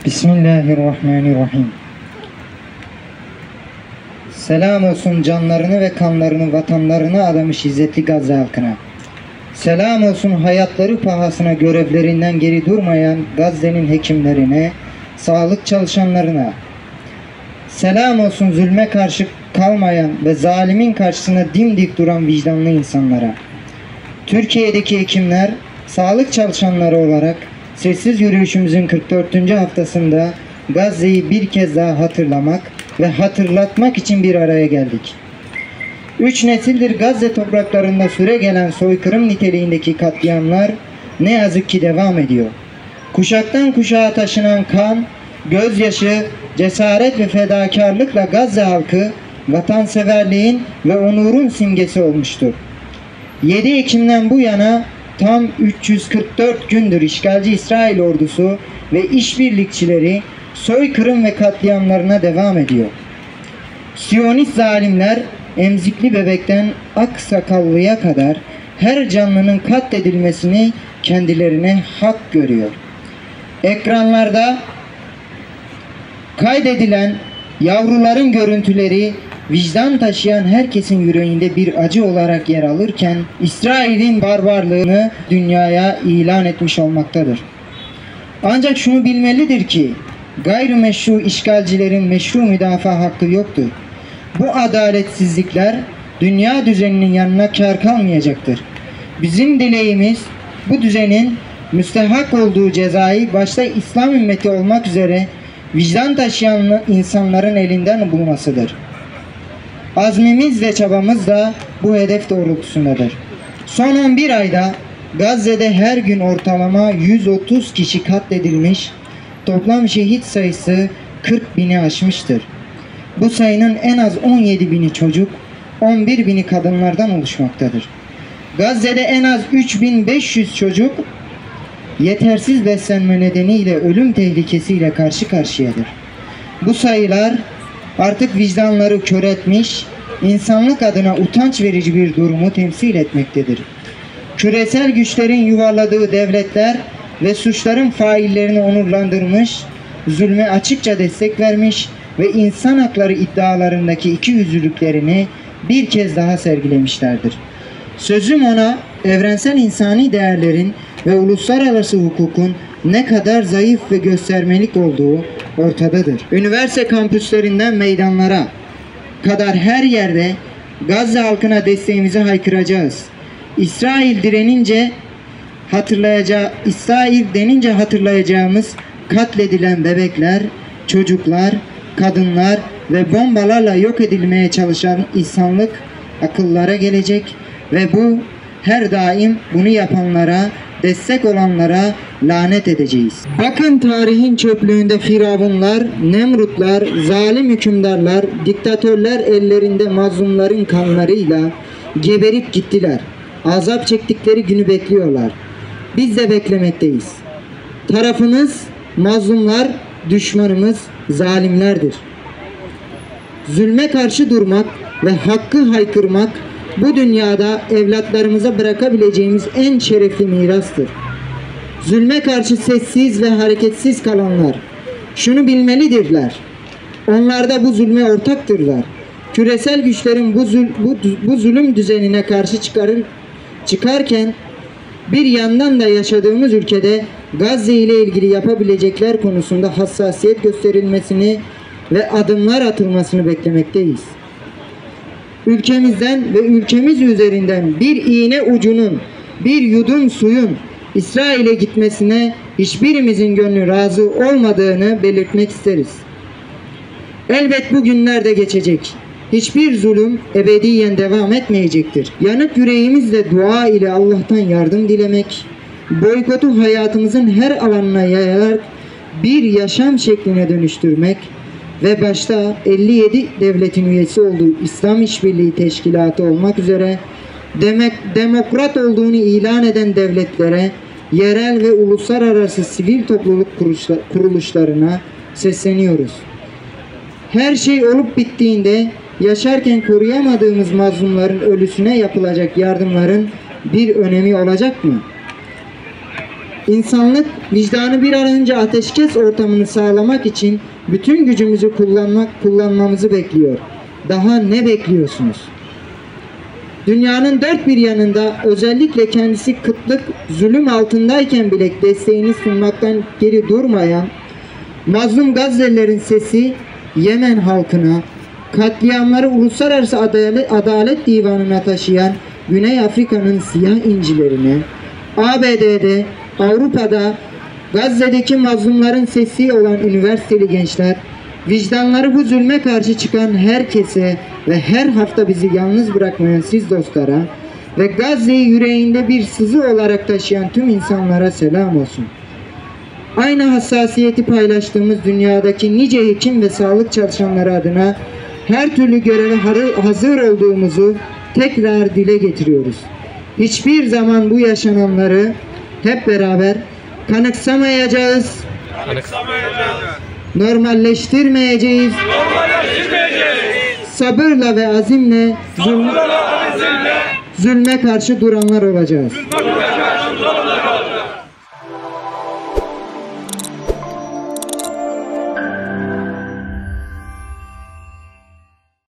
Bismillahirrahmanirrahim. Selam olsun canlarını ve kanlarını vatanlarına adamış izzetli Gazze halkına. Selam olsun hayatları pahasına görevlerinden geri durmayan Gazze'nin hekimlerine, sağlık çalışanlarına. Selam olsun zulme karşı kalmayan ve zalimin karşısına dimdik duran vicdanlı insanlara. Türkiye'deki hekimler, sağlık çalışanları olarak sessiz yürüyüşümüzün 44. haftasında Gazze'yi bir kez daha hatırlamak ve hatırlatmak için bir araya geldik. 3 nesildir Gazze topraklarında süregelen soykırım niteliğindeki katliamlar ne yazık ki devam ediyor. Kuşaktan kuşağa taşınan kan, gözyaşı, cesaret ve fedakarlıkla Gazze halkı vatanseverliğin ve onurun simgesi olmuştur. 7 Ekim'den bu yana tam 344 gündür işgalci İsrail ordusu ve işbirlikçileri soykırım ve katliamlarına devam ediyor. Siyonist zalimler emzikli bebekten aksakallıya kadar her canlının katledilmesini kendilerine hak görüyor. Ekranlarda kaydedilen yavruların görüntüleri vicdan taşıyan herkesin yüreğinde bir acı olarak yer alırken İsrail'in barbarlığını dünyaya ilan etmiş olmaktadır. Ancak şunu bilmelidir ki gayrimeşru işgalcilerin meşru müdafaa hakkı yoktur. Bu adaletsizlikler dünya düzeninin yanına kâr kalmayacaktır. Bizim dileğimiz bu düzenin müstehak olduğu cezayı başta İslam ümmeti olmak üzere vicdan taşıyan insanların elinden bulmasıdır. Azmimiz ve çabamız da bu hedef doğrultusundadır. Son 11 ayda Gazze'de her gün ortalama 130 kişi katledilmiş, toplam şehit sayısı 40 bini aşmıştır. Bu sayının en az 17 bini çocuk, 11 bini kadınlardan oluşmaktadır. Gazze'de en az 3500 çocuk yetersiz beslenme nedeniyle ölüm tehlikesiyle karşı karşıyadır. Bu sayılar artık vicdanları kör etmiş, insanlık adına utanç verici bir durumu temsil etmektedir. Küresel güçlerin yuvarladığı devletler ve suçların faillerini onurlandırmış, zulme açıkça destek vermiş ve insan hakları iddialarındaki ikiyüzlülüklerini bir kez daha sergilemişlerdir. Sözüm ona evrensel insani değerlerin ve uluslararası hukukun ne kadar zayıf ve göstermelik olduğu ortadadır. Üniversite kampüslerinden meydanlara kadar her yerde Gazze halkına desteğimizi haykıracağız. İsrail denince hatırlayacağımız katledilen bebekler, çocuklar, kadınlar ve bombalarla yok edilmeye çalışan insanlık akıllara gelecek ve bu her daim bunu yapanlara, destek olanlara lanet edeceğiz. Bakın tarihin çöplüğünde firavunlar, nemrutlar, zalim hükümdarlar, diktatörler ellerinde mazlumların kanlarıyla geberip gittiler. Azap çektikleri günü bekliyorlar. Biz de beklemekteyiz. Tarafımız mazlumlar, düşmanımız zalimlerdir. Zulme karşı durmak ve hakkı haykırmak bu dünyada evlatlarımıza bırakabileceğimiz en şerefli mirastır. Zulme karşı sessiz ve hareketsiz kalanlar şunu bilmelidirler. Onlar da bu zulme ortaktırlar. Küresel güçlerin bu zulüm düzenine karşı çıkarken bir yandan da yaşadığımız ülkede Gazze ile ilgili yapabilecekler konusunda hassasiyet gösterilmesini ve adımlar atılmasını beklemekteyiz. Ülkemizden ve ülkemiz üzerinden bir iğne ucunun, bir yudum suyun İsrail'e gitmesine hiçbirimizin gönlü razı olmadığını belirtmek isteriz. Elbet bu günler de geçecek. Hiçbir zulüm ebediyen devam etmeyecektir. Yanık yüreğimizle dua ile Allah'tan yardım dilemek, boykotu hayatımızın her alanına yayarak bir yaşam şekline dönüştürmek ve başta 57 devletin üyesi olduğu İslam İşbirliği Teşkilatı olmak üzere demokrat olduğunu ilan eden devletlere, yerel ve uluslararası sivil topluluk kuruluşlarına sesleniyoruz. Her şey olup bittiğinde yaşarken koruyamadığımız mazlumların ölüsüne yapılacak yardımların bir önemi olacak mı? İnsanlık vicdanı bir an önce ateşkes ortamını sağlamak için bütün gücümüzü kullanmamızı bekliyor. Daha ne bekliyorsunuz? Dünyanın dört bir yanında özellikle kendisi kıtlık, zulüm altındayken bile desteğini sunmaktan geri durmayan mazlum Gazze'lilerin sesi Yemen halkına, katliamları Uluslararası Adalet Divanı'na taşıyan Güney Afrika'nın siyah incilerine, ABD'de, Avrupa'da Gazze'deki mazlumların sesi olan üniversiteli gençler, vicdanları bu zulme karşı çıkan herkese ve her hafta bizi yalnız bırakmayan siz dostlara ve Gazze'yi yüreğinde bir sızı olarak taşıyan tüm insanlara selam olsun. Aynı hassasiyeti paylaştığımız dünyadaki nice hekim ve sağlık çalışanları adına her türlü göreve hazır olduğumuzu tekrar dile getiriyoruz. Hiçbir zaman bu yaşananları hep beraber kanıksamayacağız, normalleştirmeyeceğiz, sabırla ve azimle zulme karşı duranlar olacağız.